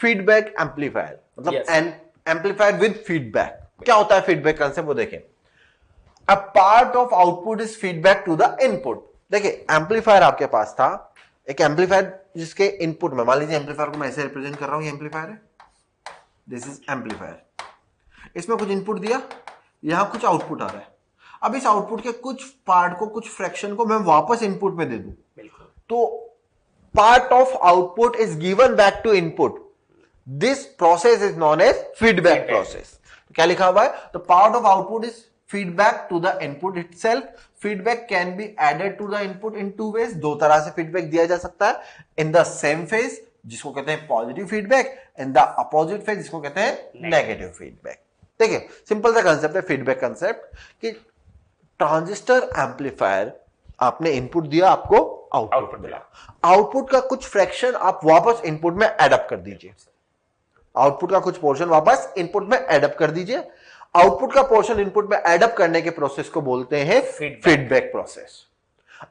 Feedback amplifier, मतलब Yes. Amplifier with feedback. क्या होता है फीडबैक कंसेप्ट, वो देखें। A part of output is feedback to the input. देखिए एम्पलीफायर आपके पास था, एक एम्पलीफायर जिसके इनपुट में, मान लीजिए एम्पलीफायर को मैं ऐसे रिप्रेजेंट कर रहा हूं, ये एम्पलीफायर है, दिस इज एम्पलीफायर। इसमें कुछ इनपुट दिया, यहां कुछ आउटपुट आ रहा है। अब इस आउटपुट के कुछ पार्ट को, कुछ फ्रैक्शन को मैं वापस इनपुट में दे दूं, तो part of output is given back to input. This process is known as feedback process. क्या लिखा हुआ है, the part of output is feedback to the input itself. Feedback can be added to the input in two ways. दो तरह से feedback दिया जा सकता है, इन द सेम फेज जिसको कहते हैं positive feedback, in the opposite phase जिसको कहते हैं नेगेटिव फीडबैक। देखिए सिंपल सा कंसेप्ट है फीडबैक कंसेप्ट कि ट्रांजिस्टर एम्पलीफायर, आपने इनपुट दिया, आपको आउटपुट मिला। आउटपुट का कुछ फ्रैक्शन आप वापस इनपुट में एडअप कर दीजिए, आउटपुट का कुछ पोर्शन वापस इनपुट में एडअप कर दीजिए। आउटपुट का पोर्शन इनपुट में एडअप करने के प्रोसेस को बोलते हैं फीडबैक प्रोसेस।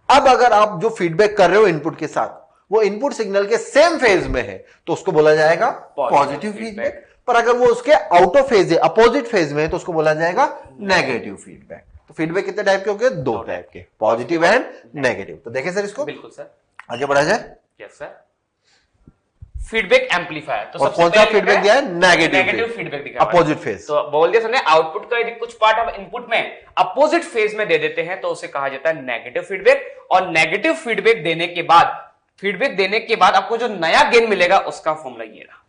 अब अगर आप जो फीडबैक कर रहे हो इनपुट के साथ, वो इनपुट सिग्नल के सेम फेज में है, तो उसको बोला जाएगा पॉजिटिव फीडबैक। पर अगर वो उसके आउट ऑफ फेज है, अपोजिट फेज में है, तो उसको बोला जाएगा नेगेटिव फीडबैक। तो फीडबैक कितने टाइप के होंगे, दो टाइप के, पॉजिटिव एंड नेगेटिव। तो देखें सर इसको, बिल्कुल सर, आगे बढ़ा जाए। Yes sir. फीडबैक एम्पलीफायर, तो और कौन सा फीडबैक दिया है, नेगेटिव फीडबैक दिखा, अपोजिट फेज। तो बोल दिया हमने आउटपुट का यदि कुछ पार्ट ऑफ इनपुट में अपोजिट फेज में दे देते हैं तो उसे कहा जाता है नेगेटिव फीडबैक। और नेगेटिव फीडबैक देने के बाद आपको जो नया गेन मिलेगा उसका फॉर्मूला ये रहा।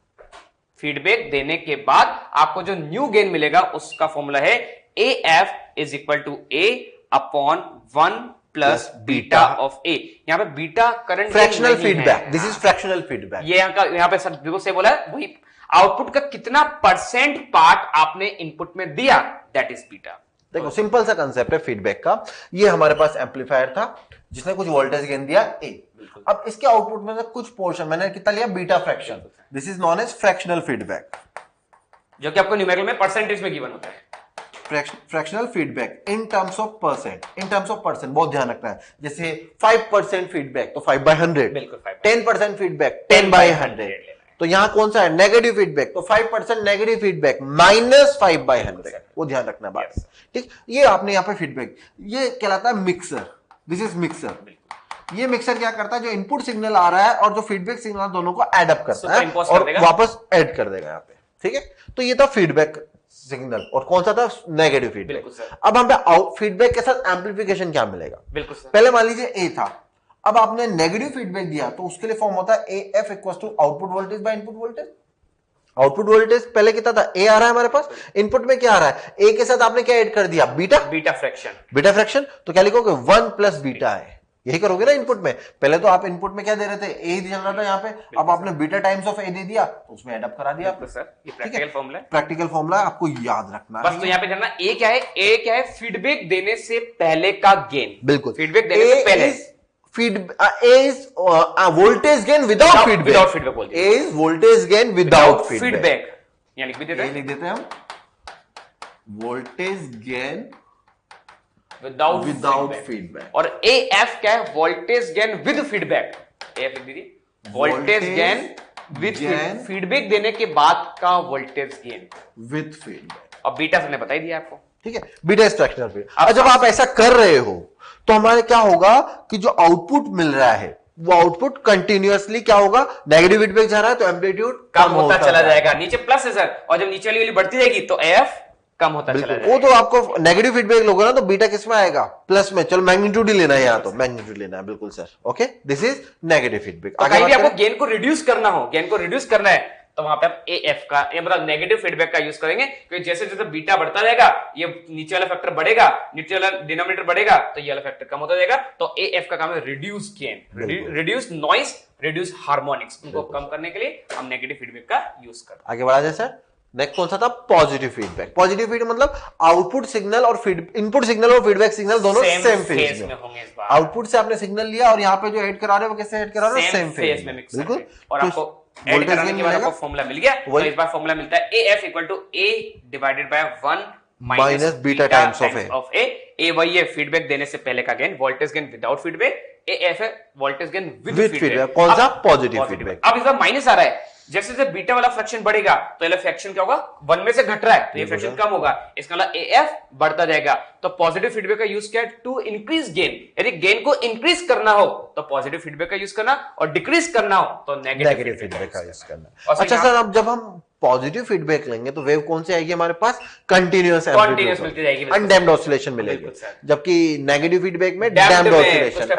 फीडबैक देने के बाद आपको जो न्यू गेन मिलेगा उसका फॉर्मूला है AF is equal to A upon 1 plus beta of A। यहां पे beta current fractional feedback, this is fractional feedback. ये यहां पे सर बिल्कुल से बोला है, वही आउटपुट का कितना परसेंट पार्ट आपने इनपुट में दिया, दैट इज बीटा। देखो सिंपल सा कंसेप्ट है फीडबैक का। ये हमारे पास एम्पलीफायर था जिसने कुछ वोल्टेज गेन दिया A। अब इसके आउटपुट में से कुछ पोर्शन मैंने कितना लिया, beta fraction. This is known as fractional feedback, जो कि आपको न्यूमेरिकल में परसेंटेज में गिवन होता है। Fractional feedback in terms of percent, in terms of percent बहुत ध्यान रखना है। जैसे 5% फीडबैक तो 5/100, बिल्कुल 10% फीडबैक 10/100। तो यहां कौन सा है, नेगेटिव फीडबैक, तो 5% नेगेटिव फीडबैक माइनस 5/100, वो ध्यान रखना बात। ठीक, ये आपने यहां पे फीडबैक, ये कहलाता है मिक्सर। This is mixer. ये मिक्सर क्या करता है, जो इनपुट सिग्नल आ रहा है और जो फीडबैक सिग्नल दोनों को एड अप करता है और वापस ऐड कर देगा यहाँ पे। ठीक है, तो ये था फीडबैक सिग्नल। और कौन सा था, नेगेटिव फीडबैक। अब हमें फीडबैक के साथ एम्पलीफिकेशन क्या मिलेगा, बिल्कुल सर। पहले मान लीजिए A था, अब आपने नेगेटिव फीडबैक दिया तो उसके लिए फॉर्म होता है AF equal to output voltage by input voltage. Output voltage पहले कितना था, A आ रहा है हमारे पास, इनपुट में क्या आ रहा है, A के साथ आपने क्या ऐड कर दिया, बीटा फ्रैक्शन। तो क्या लिखोगे, 1 प्लस बीटा है, यही करोगे ना इनपुट में। पहले तो आप इनपुट में क्या दे रहे थे, A चल रहा था यहाँ पे, अब आपने बीटा टाइम्स ऑफ A दे दिया तो उसमें एड अप करा दिया सर। ये प्रैक्टिकल फॉर्मूला है, प्रैक्टिकल फॉर्मूला आपको याद रखना बस। तो यहाँ पे जानना A क्या है, A क्या है, फीडबैक देने से पहले का गेन। बिल्कुल, फीडबैक देने से पहले A is voltage gain without feedback. A is voltage gain without feedback. यहाँ लिख देते हैं हम, voltage gain विदाउट फीडबैक। और AF क्या है, voltage gain with feedback. AF लिख दीजिए, वोल्टेज गेन विद फीडबैक देने के बाद का वोल्टेज गेन विद फीडबैक। अब बीटा हमने बता ही दिया आपको। ठीक है, बीटा इज फ्रैक्शनल फीडबैक। अब जब आप ऐसा कर रहे हो तो हमारे क्या होगा कि जो आउटपुट मिल रहा है वो आउटपुट कंटिन्यूअसली क्या होगा, नेगेटिव फीडबैक जा रहा है तो एम्पलीट्यूड कम होता चला जाएगा। नीचे प्लस है सर, और जब नीचे वाली वैल्यू बढ़ती जाएगी तो AF कम होता चला जाएगा। वो तो आपको नेगेटिव फीडबैक लोगे ना तो बीटा किसमें आएगा, प्लस में। चलो मैग्नीट्यूड ही लेना है, यहाँ तो मैग्नीट्यूड लेना है, बिल्कुल sir. Okay, this is negative feedback. कहीं भी आपको गेन को रिड्यूस करना हो, गेन को रिड्यूस करना है तो वहां पे आप AF का, ये मतलब नेगेटिव फीडबैक का यूज करेंगे, क्योंकि जैसे जैसे बीटा बढ़ता जाएगा ये नीचे वाला फैक्टर बढ़ेगा, नीचे वाला डिनोमिनेटर बढ़ेगा तो ये वाला फैक्टर कम होता जाएगा। तो AF का काम है reduce gain, reduce noise, reduce harmonics. उनको कम करने के लिए हम नेगेटिव फीडबैक का यूज करते हैं। आगे बढ़ा जाए सर। नेक्स्ट कौन सा था, पॉजिटिव फीडबैक। पॉजिटिव फीडबैक मतलब आउटपुट सिग्नल और इनपुट सिग्नल और फीडबैक सिग्नल दोनों सेम फेज में होंगे। आउटपुट से आपने सिग्नल लिया और यहाँ पे जो ऐड करा रहे हो वो कैसे ऐड करा रहे हो, सेम फेज में। बिल्कुल, और आपको ऐड कराने के बाद आपको फॉर्मूला मिल गया। तो इस बार फॉर्मूला मिलता है AF equal to A divided by 1 minus beta times of A। A वही है फीडबैक देने से पहले का gain, voltage gain without feedback. AF है वोल्टेज गेन विद फीडबैक। कौन सा, पॉजिटिव फीडबैक। अब इस बार माइनस आ रहा है जैसे जैसे बीटा वाला फ्रैक्शन बढ़ेगा तो ये फ्रैक्शन क्या होगा, 1 में से घट रहा है तो ये फ्रैक्शन कम होगा, इसका मतलब AF बढ़ता जाएगा। तो पॉजिटिव फीडबैक का यूज क्या है, टू इंक्रीज गेन, यदि गेन को इंक्रीज करना हो तो पॉजिटिव फीडबैक का यूज करना, और डिक्रीज करना हो तो नेगेटिव फीडबैक का यूज करना। अच्छा सर, अब जब हम पॉजिटिव फीडबैक लेंगे तो वेव कौन सी आएगी हमारे पास, कंटिन्यूअस मिलती जाएगी, अनडैम्प्ड ऑसिलेशन मिलेगी, जबकि नेगेटिव फीडबैक में डैम्प्ड ऑसिलेशन,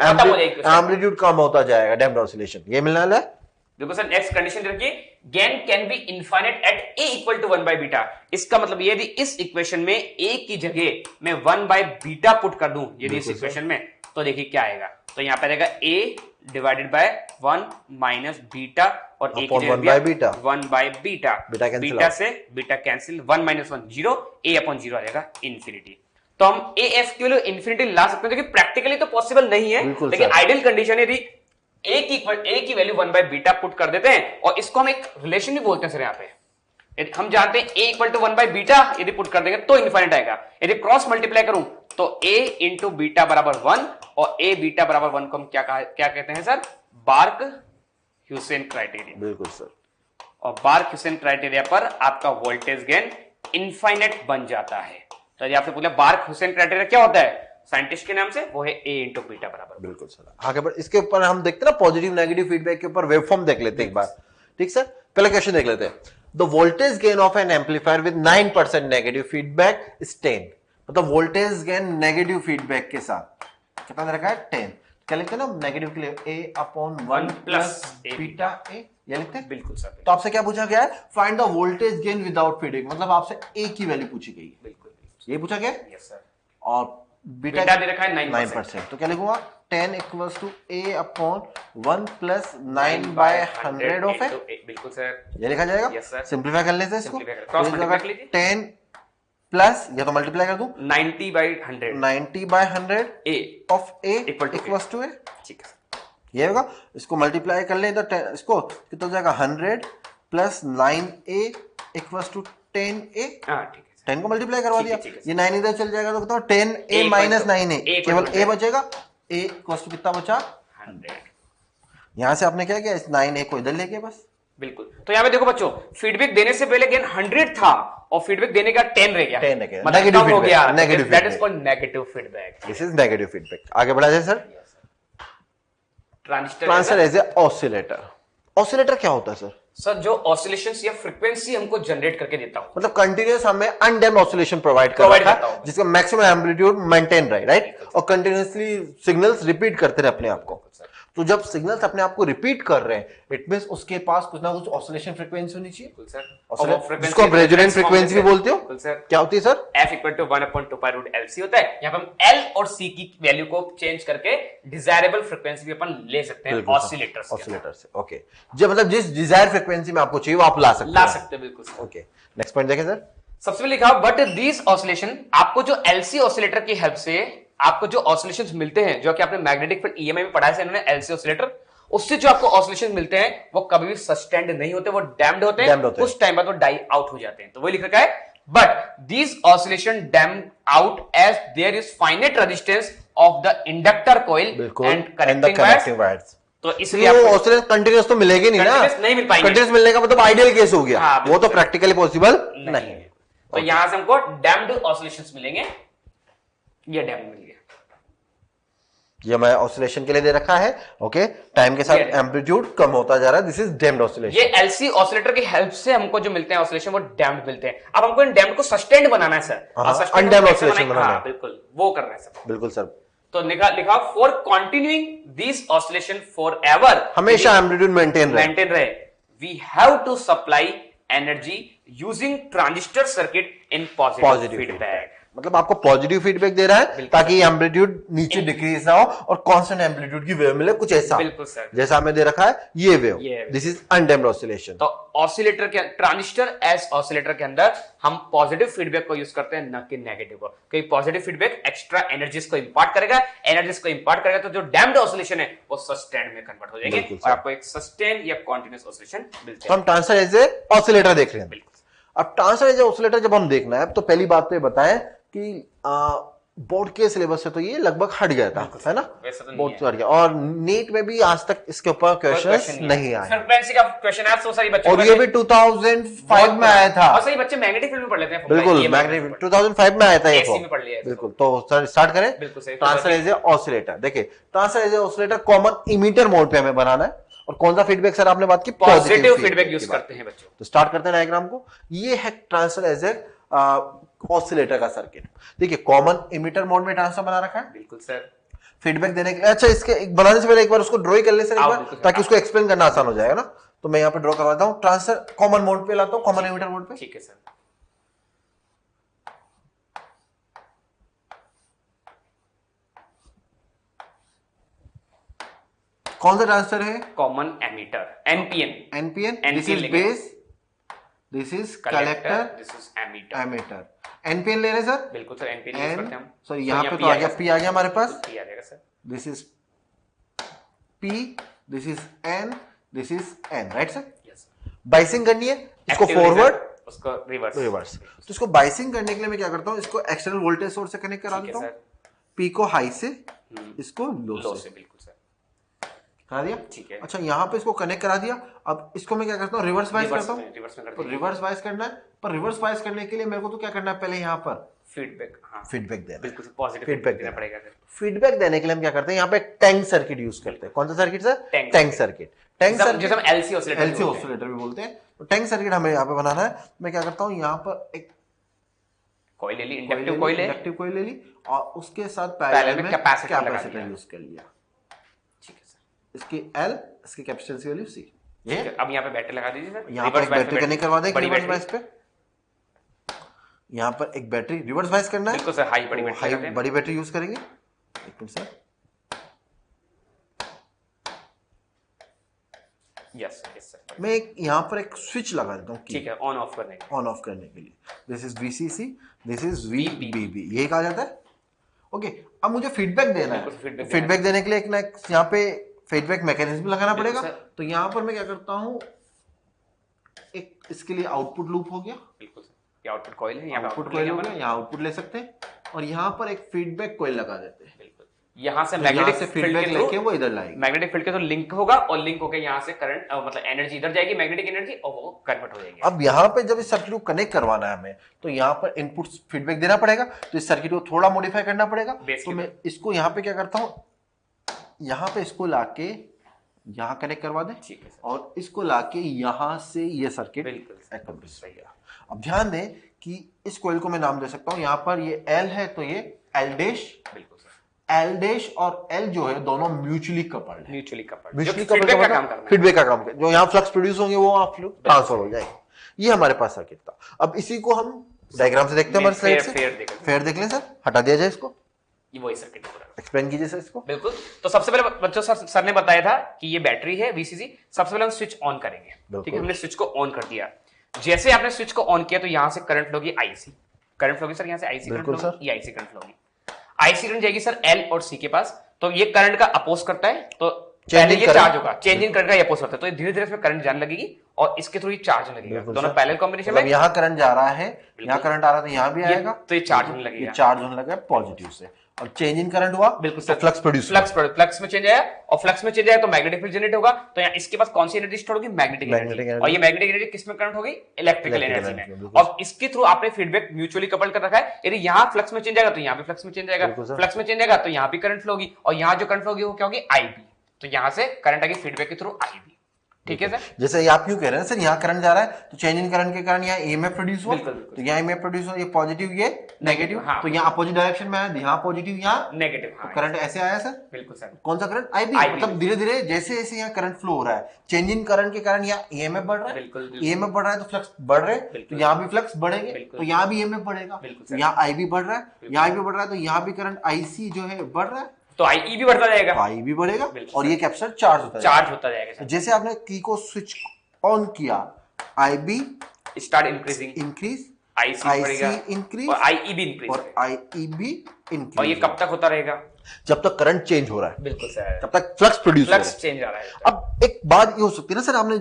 एम्पलीट्यूड कम होता जाएगा, डैम्प्ड ऑसिलेशन, ये मिलने वाला है। देखो सर नेक्स्ट कंडीशन रखिए, gain can be infinite at a equal to 1 by beta. इसका मतलब यदि इस इक्वेशन में a की जगह मैं 1 बाय बीटा पुट कर दूं यदि इस इक्वेशन में, तो देखिए क्या आएगा, तो यहां पे रहेगा a divided by 1 minus beta, और a की जगह 1 by beta, 1 by beta, beta से बीटा कैंसिल, 1 माइनस 1 0, a अपॉन 0 आ जाएगा इंफिनिटी। तो हम AF के लिए इंफिनिटी ला सकते हैं, क्योंकि प्रैक्टिकली तो पॉसिबल नहीं है, लेकिन आइडियल कंडीशन यदि a की वैल्यू 1 बाय बीटा पुट कर देते हैं, और इसको हम एक रिलेशन भी बोलते हैं सर। यहाँ पे हम जानते हैं a equal to 1 by beta यदि पुट कर देंगे तो इनफाइनाइट आएगा। यदि क्रॉस मल्टीप्लाई करूं तो a इंटू बीटा बराबर 1, और a बीटा बराबर 1 को हम क्या कहते हैं सर, बार्क ह्यूसेन क्राइटेरिया। बिल्कुल सर। और बार्क ह्यूसेन क्राइटेरिया पर आपका वोल्टेज गेन इनफाइनाइट बन जाता है। तो यदि आपसे पूछा बार्क ह्यूसेन क्राइटेरिया क्या होता है साइंटिस्ट के नाम से, वो है a इंटू बीटा बराबर। बिल्कुल सर। आगे बढ़, इसके ऊपर हम देखते हैं ना पॉजिटिव नेगेटिव फीडबैक के ऊपर वेवफॉर्म देख लेते हैं एक बार, ठीक सर। पहले क्वेश्चन देख लेते हैं, the voltage gain of N amplifier with 9% negative feedback is 10। मतलब वोल्टेज गेन नेगेटिव फीडबैक के साथ कितना दे रखा है, 10। क्या लिखते हैं ना नेगेटिव के लिए, a upon 1 plus beta a, ये लिखते हैं। बिल्कुल सर। तो आपसे क्या पूछा गया है, find the voltage gain without feedback, मतलब आपसे a की वैल्यू पूछी गई है। बिल्कुल ये पूछा गया। Yes sir. और बीटा दे रखा है 9%, तो क्या लिखूंगा, 10 equals to a upon 1 plus 9 by 100 of a। बिल्कुल सर, ये लिखा जाएगा। Yes sir. सिंपलीफाई कर लेते हैं इसको, क्रॉस मल्टीप्लाई कर लीजिए, 10 प्लस या तो मल्टीप्लाई कर दूं 90 by 100, 90 by 100 a of a equals to a। ठीक है, ये होगा। इसको मल्टीप्लाई कर ले तो इसको कितना हो जाएगा, 100 plus 9a equals to 10a। हाँ ठीक है, 10 को मल्टीप्लाई करवा दिया, ये 9 इधर चल जाएगा तो कितना, 10a माइनस 9a, केवल a बचेगा, a इक्वल्स टू कितना बचा, 100। यहां से आपने क्या किया, इस 9a को इधर लेके बस। बिल्कुल। तो यहाँ पे देखो बच्चों, फीडबैक देने से पहले गेन 100 था और फीडबैक देने का 10 रह गया, 10 रह गया, मतलब नेगेटिव कम हो गया, negative that is called negative feedback. This is negative feedback. आगे बढ़ा जाए sir. Transistor as a oscillator. Oscillator क्या होता है सर? सर जो ऑसिलेशंस या फ्रीक्वेंसी हमको जनरेट करके देता हूं, मतलब कंटिन्यूअस हमें अनडैम्प्ड ऑसिलेशन प्रोवाइड करता है जिसका मैक्सिमम एम्पलीट्यूड मेंटेन रहे, राइट, और कंटिन्यूअसली सिग्नल्स रिपीट करते रहे अपने आप को। तो जब सिग्नल्स अपने आप को रिपीट कर रहे हैं, इट मींस उसके पास कुछ ना कुछ ऑसिलेशन फ्रीक्वेंसी होनी चाहिए, जिसको आप रेजोनेंट फ्रीक्वेंसी भी बोलते हो। क्या होती है sir? F equal to 1/2π√LC होता है। यहाँ पे हम L और C की वैल्यू को चेंज करके डिजायरेबल फ्रीक्वेंसी भी अपन ले सकते हैं ऑसिलेटर से। ओके, जब मतलब जिस डिजायर फ्रीक्वेंसी में आपको चाहिए वो आप ला सकते हैं। बिल्कुल। ओके, नेक्स्ट पॉइंट देखें सर। सबसे पहले लिखा बट दीज ऑसिलेशन, आपको जो LC ऑसिलेटर की हेल्प से आपको जो ऑसिलेशंस मिलते हैं, जो कि आपने मैग्नेटिक फील्ड EMI में पढ़ा है इन्होंने LC ऑसिलेटर, उससे जो आपको ऑसिलेशन मिलते हैं वो कभी भी सस्टेन्ड नहीं होते, वो डैम्प्ड होते हैं, कुछ टाइम बाद वो डाई आउट हो जाते हैं। तो वही लिख रखा है, but these oscillation damp out as there is finite resistance of the inductor coil and connecting wires. तो इसलिए वो ऑसिलेशन कंटीन्यूअस तो मिलेगी नहीं ना, नहीं मिल पाएंगे। कंटीन्यूअस मिलने का मतलब आइडियल केस हो गया, वो तो प्रैक्टिकली पॉसिबल नहीं है। तो यहां से हमको डैम्प्ड ऑसिलेशंस मिलेंगे, ये डैम्प मिल गया। ये मैं ऑसिलेशन के लिए दे रखा है। ओके, टाइम के साथ एम्पलीट्यूड कम होता जा रहा है, दिस इज डैम्प्ड ऑसिलेशन। ये LC ऑसिलेटर की हेल्प से हमको जो मिलते हैं ऑसिलेशन वो डैम्प्ड मिलते हैं। अब हमको इन डैम्प्ड को सस्टेन्ड बनाना है सर, अनडैम्प्ड ऑसिलेशन बनाना है। बिल्कुल, वो करना है सर। बिल्कुल सर। तो लिखा for continuing this oscillation forever, हमेशा एम्पलीट्यूड मेंटेन रहे, we have to supply energy using transistor circuit in positive feedback. मतलब आपको पॉजिटिव फीडबैक दे रहा है ताकि एम्पलीट्यूड नीचे डिक्रीज ना हो और कांस्टेंट एम्पलीट्यूड की वेव मिले, कुछ ऐसा। बिल्कुल सर, जैसा हमें दे रखा है ये wave, this is undamped oscillation. तो ऑसिलेटर के ट्रांजिस्टर एज ऑसिलेटर के अंदर हम पॉजिटिव फीडबैक को यूज करते हैं, न कि नेगेटिव को, क्योंकि पॉजिटिव फीडबैक एक्स्ट्रा एनर्जीज को इंपार्ट करेगा, तो जो डैम्प्ड ऑसिलेशन है वो सस्टेन्ड में कन्वर्ट हो जाएंगे और आपको एक सस्टेन या कंटीन्यूअस ऑसिलेशन मिलते हैं। हम ट्रांजिस्टर एज ए ऑसिलेटर देख रहे हैं। अब ट्रांजिस्टर एज ए ऑसिलेटर जब हम देखना है तो पहली बात तो ये बताएं कि बोर्ड के सिलेबस से तो ये लगभग हट गया था, है ना? वैसे तो नहीं बोर्ड है। से हट गया, और नीट में भी आज तक इसके ऊपर क्वेश्चंस नहीं आए। फ्रीक्वेंसी का क्वेश्चन है, तो सही बच्चों और ये भी 2005 में आया था। और सही बच्चे मैग्नेटिक फील्ड में पढ़ लेते हैं। बिल्कुल, मैग्नेटिक 2005 में आया था ये एसी में पढ़ लिया है। बिल्कुल। तो सर स्टार्ट करें। बिल्कुल सही। Transfer as a oscillator. देखिए, transfer as a oscillator common emitter mode पे हमें बनाना है। और कौन सा फीडबैक सर आपने बात की? पॉजिटिव फीडबैक यूज करते हैं बच्चों। तो स्टार्ट करते हैं डायग्राम को। ये है ट्रांसफर एज ए ऑसिलेटर का सर्किट। देखिए, कॉमन इमीटर मोड में ट्रांसफर बना रखा है। बिल्कुल सर। फीडबैक देने के लिए, अच्छा इसके बनाने से पहले एक बार उसको ड्रॉ कर ले सर एक बार, ताकि उसको एक्सप्लेन करना आसान हो जाएगा ना। तो मैं यहाँ पे ड्रॉ करवाता हूँ। ट्रांसफर कॉमन मोड पे लाता हूँ, कॉमन इमीटर मोड पे। ठीक है सर। कौन सा ट्रांसफर है? Common emitter, NPN. NPN. This NPN is लेंगे। Base, this is collector, this is emitter. Emitter. NPN ले रहे हैं सर? बिल्कुल सर, एनपीएन यूज करते हैं हम। सर यहाँ पे तो आ गया, पी आ गया हमारे पास। पी आ जाएगा sir. This is P, this is an, this is an, right sir? Yes. Biasing करनी है इसको Active फॉरवर्ड, reserve, उसको रिवर्स। रिवर्स। तो इसको बाइसिंग करने के लिए मैं क्या करता हूँ, इसको एक्सटर्नल वोल्टेज सोर्स से कनेक्ट करा देता हूँ। पी को हाई से, इसको लो लो से से। बिल्कुल सर। करा दिया। ठीक है। अच्छा, यहाँ पे इसको कनेक्ट करा दिया। अब इसको मैं क्या करता हूँ, रिवर्स बाइस करता हूँ। रिवर्स में तो करते हैं। रिवर्स बाइस करना है, पर रिवर्स बाइस करने के लिए मेरे को तो क्या करना है, पहले यहाँ पर फीडबैक। हाँ, फीडबैक देना है। बिल्कुल पॉजिटिव फीडबैक देना पड़ेगा सर। फीडबैक देने के लिए हम क्या करते हैं, यहाँ पे टैंक सर्किट यूज करते हैं। कौन सा circuit sir? Tank tank circuit. Tank जैसे सर्किट हम एलसी ऑसिलेटर एलसी ऑसिलेटर भी बोलते हैं। तो टैंक सर्किट हमें यहाँ पे बनाना है। मैं क्या करता हूँ, यहाँ पर एक कॉइल ले ली, इंडक्टिव कॉइल है। इंडक्टिव कॉइल ले ली, और उसके साथ पैरेलल पैरेलल में में कैपेसिटर लगा कैपेसिटर दिया। यूज कर लिया। ठीक है सर। इसकी एल, इसकी कैपेसिटेंस की वैल्यू सी। ये ठीक है, अब यहाँ पे बैटरी लगा दीजिए सर। यहाँ पर एक बैटरी कनेक्ट करवा दें बड़ी रिवर्स बाइस बैटरी। पे। यहाँ पर एक बैटरी रिवर्स बाइस करना है। बिल्कुल सर, हाई बड़ी तो बैटरी हाई लगाते हैं। बड़ी बैटरी यूज करेंगे। एक minute sir. Yes yes sir. मैं एक यहाँ पर एक स्विच लगा देता हूँ, ठीक है, ऑन ऑफ करने के। ऑन ऑफ करने के लिए। This is VCC, this is VBB, यही कहा जाता है। ओके, अब मुझे फीडबैक देना है। बिल्कुल, feedback फीडबैक देने के लिए एक ना यहाँ पे फीडबैक मैकेनिज्म लगाना बिल्कुल पड़ेगा। सर। तो यहाँ पर मैं क्या करता हूँ, एक इसके लिए आउटपुट लूप हो गया, बिल्कुल सर। ये आउटपुट कॉइल है, यहाँ पे आउटपुट आउटपुट कॉइल लेंगे हो अपन। गया, यहाँ आउटपुट ले सकते हैं। और यहाँ पर एक फीडबैक कॉइल लगा देते हैं। बिल्कुल, यहाँ से तो यहाँ मैग्नेटिक से फील्ड फीडबैक के लेके थ्रू, वो इधर लाएगी। मैग्नेटिक फील्ड के थ्रू लिंक होगा, और लिंक होकर यहाँ से करंट मतलब एनर्जी इधर जाएगी, मैग्नेटिक एनर्जी, और वो कन्वर्ट हो जाएगी। अब यहाँ पे जब इस सर्किट को कनेक्ट करवाना है हमें, तो यहाँ पर इनपुट फीडबैक देना पड़ेगा। तो इस सर्किट को थोड़ा मॉडिफाई करना पड़ेगा। Base तो के मैं इसको यहाँ पे क्या करता हूँ, यहाँ पे इसको लाके यहाँ कनेक्ट करवा दें, ठीक है सर। और इसको लाके यहाँ से ये सर्किट बिल्कुल सर। एक्टिवेट हो गया। अब ध्यान दें कि इस कॉइल को मैं नाम दे सकता हूँ, यहाँ पर ये L है तो ये L डैश, बिल्कुल सर। L डैश और L जो है दोनों म्यूचुअली कपल्ड है। म्यूचुअली कपल्ड, म्यूचुअली फीडबैक का काम करना है। फीडबैक का काम, जो यहाँ फ्लक्स प्रोड्यूस होंगे वो वहाँ ट्रांसफर हो जाएंगे। ये हमारे पास सर्किट था। अब इसी को हम डायग्राम से देखते हैं, हमारे स्लाइड से फेयर देख लें सर। हटा दिया जाए इसको, ये वही सर्किट है पूरा। एक्सप्लेन कीजिए सर इसको। बिल्कुल। तो सबसे पहले बच्चों सर ने बताया था कि ये बैटरी है VCC। सबसे पहले हम स्विच ऑन करेंगे। ठीक है, हमने स्विच को ऑन कर दिया। जैसे आपने स्विच को ऑन किया तो यहां से करंट फ्लो होगी IC। करंट फ्लो होगी सर, यहां से IC करंट फ्लो होगी, ये IC करंट फ्लो होगी। IC करंट जाएगी सर L और C के पास। तो ये करंट का अपोज करता है, तो पहले ये चार्ज होगा, चेंज इन करंट का ये अपोज करता है, तो धीरे धीरे इसमें करंट जाने लगेगी और इसके थ्रू ये चार्ज होने लगेगा। दोनों पैरेलल कॉम्बिनेशन में। यहाँ करंट जा रहा है, यहाँ करंट आ रहा है, तो यहाँ भी आएगा, तो ये चार्ज होने लगेगा। ये चार्ज होने लगा पॉजिटिव से, और चेंज इन करंट हुआ, बिल्कुल तो फ्लक्स प्रोड्यूस, फ्लक्स में चेंज आया, और फ्लक्स में चेंज आया तो मैग्नेटिक फील्ड जनरेट होगा। तो यहाँ इसके पास कौन सी एनर्जी स्टोर होगी? Magnetic energy. और ये मैग्नेटिक एनर्जी किस में करंट होगी? इलेक्ट्रिकल एनर्जी में। और इसके थ्रू आपने फीडबैक म्यूचुअली कपल कर रखा है। यदि यहाँ फ्लक्स में चेंज आएगा तो यहाँ भी फ्लक्स में चेंज आएगा, फ्लक्स में चेंज आएगा तो यहाँ भी करंट फ्लो होगी, और यहाँ जो करंट फ्लो होगी वो क्या होगी? IB। तो यहाँ से करंट आएगी फीडबैक के थ्रू IB। ठीक है सर। जैसे आप क्यों कह रहे हैं सर, यहाँ करंट जा रहा है तो चेंज इन करंट के कारण यहाँ EMF प्रोड्यूस हुआ, तो यहाँ EMF प्रोड्यूस हुआ, ये पॉजिटिव ये नेगेटिव, तो यहाँ अपोजिट डायरेक्शन में आया, यहाँ पॉजिटिव यहाँ नेगेटिव, करंट ऐसे आया सर। बिल्कुल सर। कौन सा करंट? IB। मतलब धीरे धीरे जैसे जैसे यहाँ करंट फ्लो हो रहा है, चेंज इन करंट के कारण यहाँ EMF बढ़ रहा है, EMF बढ़ रहा है तो फ्लक्स बढ़ रहे, तो यहाँ भी फ्लक्स बढ़ेंगे, तो यहाँ भी EMF बढ़ेगा, यहाँ IB बढ़ रहा है, यहाँ IB बढ़ रहा है, तो यहाँ भी करंट IC जो है बढ़ रहा है, तो IE भी बढ़ता जाएगा, I भी बढ़ेगा, और ये कैपेसिटर चार्ज होता जाएगा। जैसे आपने की को स्विच ऑन किया, IB start increasing, increase, IC बढ़ेगा, इंक्रीज, और IE भी इंक्रीज, और IEB इंक्रीज। और ये कब तक होता रहेगा? जब तक करंट चेंज हो रहा है, बिल्कुल सर, तब तक फ्लक्स प्रोड्यूस हो रहा है। चेंज आ रहा है। अब एक बात ये हो सकती है ना सर, आपने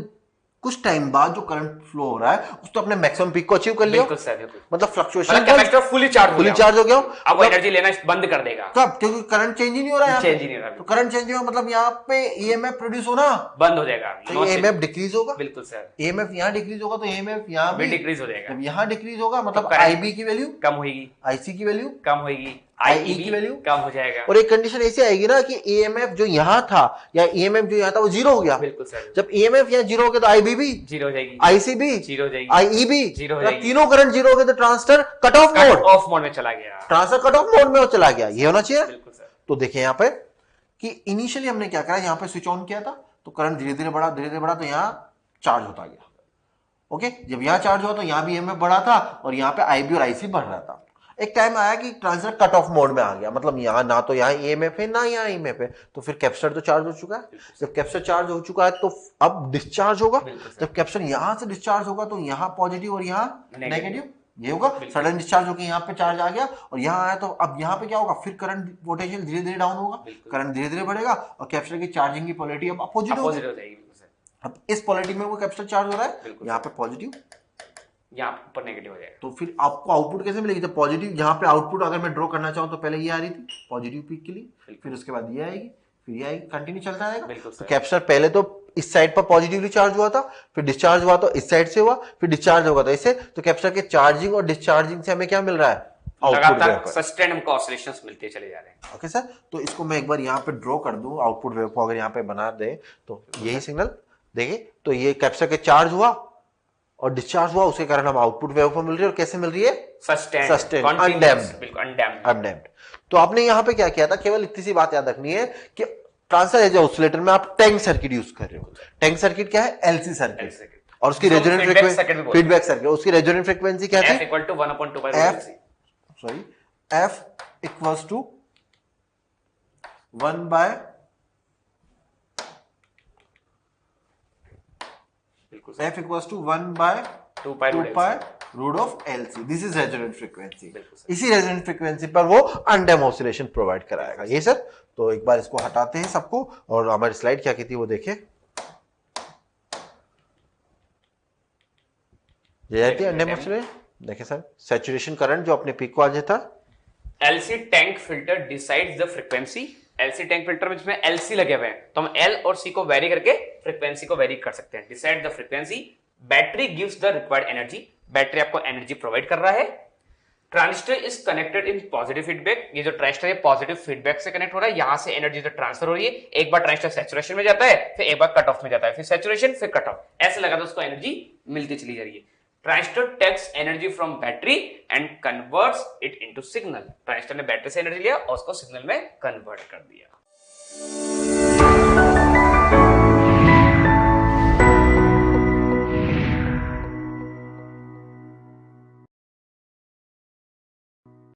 कुछ टाइम बाद जो करंट फ्लो हो रहा है उसने अपने मैक्सिमम पीक को अचीव कर लिया। बिल्कुल सर, बिल्कुल। मतलब फ्लक्चुएशन कैपेसिटर फुली चार्ज हो गया, अब वो एनर्जी लेना बंद कर देगा। कब? क्योंकि करंट चेंज ही नहीं हो रहा है, चेंज ही नहीं हो रहा। तो करंट चेंज हुआ मतलब यहाँ पे ईएमएफ प्रोड्यूस होना बंद हो जाएगा, तो ईएमएफ डिक्रीज होगा। बिल्कुल सर। ईएमएफ यहाँ डिक्रीज होगा तो ईएमएफ यहाँ भी डिक्रीज हो जाएगा। जब यहाँ डिक्रीज होगा मतलब तो आईबी की वैल्यू कम होगी, आईसी की वैल्यू कम होगी, आईई की वैल्यू कम हो जाएगा। और एक कंडीशन ऐसी आएगी ना कि ईएमएफ जो यहाँ था या ईएमएफ जो यहाँ था वो जीरो हो गया। बिल्कुल सर। जब ईएमएफ यहाँ जीरो हो गया तो आईबी भी जीरो हो जाएगी, आईसी भी जीरो हो जाएगी, आईई भी जीरो हो जाएगी। तीनों करंट जीरो हो गए तो ट्रांजिस्टर कट ऑफ मोड में चला गया, ट्रांजिस्टर कट ऑफ मोड में चला गया। ये होना चाहिए। बिल्कुल सर। तो देखिए यहाँ पे कि इनिशियली हमने क्या करा, यहाँ पे स्विच ऑन किया था तो करंट धीरे धीरे बढ़ा तो यहाँ चार्ज होता गया। ओके, जब यहाँ चार्ज हुआ तो यहाँ भी ईएमएफ बढ़ा था और यहाँ पे आईबी और आईसी बढ़ रहा था। एक टाइम आया कि ट्रांजिस्टर कट ऑफ मोड में आ गया, मतलब यहाँ ना तो यहाँ ईएमएफ है ना यहाँ ईएमएफ है, तो फिर कैपेसिटर तो चार्ज हो चुका है। जब कैपेसिटर चार्ज हो चुका है तो अब डिस्चार्ज होगा। जब कैपेसिटर यहाँ से डिस्चार्ज होगा तो यहाँ पॉजिटिव और यहाँ नेगेटिव, ये होगा। सडन डिस्चार्ज होकर यहाँ पे चार्ज आ गया और यहाँ आया तो अब यहाँ पे क्या होगा, फिर करंट पोटेंशियल धीरे धीरे डाउन होगा, करंट धीरे धीरे बढ़ेगा और कैपेसिटर की चार्जिंग की पोलैरिटी अब अपोजिट हो जाएगी। अब इस पोलैरिटी में वो कैपेसिटर चार्ज हो रहा है, यहाँ पे पॉजिटिव, यहाँ पर नेगेटिव हो जाएगा। तो फिर आपको आउटपुट कैसे मिलेगी? जब पॉजिटिव, यहाँ पे आउटपुट अगर मैं ड्रॉ करना चाहूँ तो पहले ये आ रही थी पॉजिटिव पीक के लिए, फिर उसके बाद ये आएगी, फिर ये आएगी, कंटिन्यू चलता रहेगा। तो कैपेसिटर पहले तो इस साइड पर पॉजिटिवली चार्ज हुआ था, फिर डिस्चार्ज हुआ तो इस साइड से हुआ, फिर डिस्चार्ज होगा तो इससे। तो कैपेसिटर के चार्जिंग और डिस्चार्जिंग से हमें क्या मिल रहा है? लगातार सस्टेन हमको ऑसिलेशंस मिलते चले जा रहे हैं। ओके सर, तो इसको मैं एक बार यहाँ पे ड्रॉ कर दूं, आउटपुट वेव को अगर यहाँ पे बना दे तो यही सिग्नल देखिए, तो ये कैपेसिटर के चार्ज हुआ और डिस्चार्ज हुआ, उसके कारण हम आउटपुट वेव फॉर्म मिल रही है। और कैसे मिल रही है? Sustain, undamped. तो आपने यहाँ पे क्या किया था, केवल इतनी सी बात याद रखनी है कि ट्रांसफर एज ऑसिलेटर में आप टैंक सर्किट यूज कर रहे हो। टैंक सर्किट क्या है? एलसी सर्किट, और उसकी रेजोनेंट फ्रीक्वेंसी, फीडबैक सर्किट, उसकी रेजोनेंट फ्रीक्वेंसी क्या थी? F equals to 1 by F equals to 1 by 2 pi root of LC. This is resonant frequency. इसी resonant frequency पर वो अनडैम्प्ड ऑसिलेशन प्रोवाइड कराएगा। ये सर, तो एक बार इसको हटाते हैं सबको और हमारी स्लाइड क्या कहती है वो देखें। ये रहती है अनडैम्प्ड ऑसिलेशन। देखिए सर, सैचुरेशन करंट जो अपने पीक को आ जाता है। LC tank filter decides the frequency. LC tank filter में जिसमें LC लगे हुए हैं तो हम L और C को वेरी करके फ्रीक्वेंसी को वेरी कर सकते हैं। Decide the frequency. Battery gives the required energy. Battery आपको एनर्जी प्रोवाइड कर रहा है। Transistor is connected in positive feedback. ये जो ट्रांजिस्टर है पॉजिटिव फीडबैक से कनेक्ट हो रहा है, यहां से एनर्जी ट्रांसफर हो रही है। एक बार ट्रांजिस्टर सैचुरेशन में जाता है, फिर एक बार कट ऑफ में जाता है, फिर सैचुरेशन, फिर कट ऑफ, ऐसे लगातार उसको एनर्जी मिलती चली जा रही है। Transistor takes energy from battery and converts it into signal. Transistor ने बैटरी से एनर्जी लिया और उसको सिग्नल में कन्वर्ट कर दिया।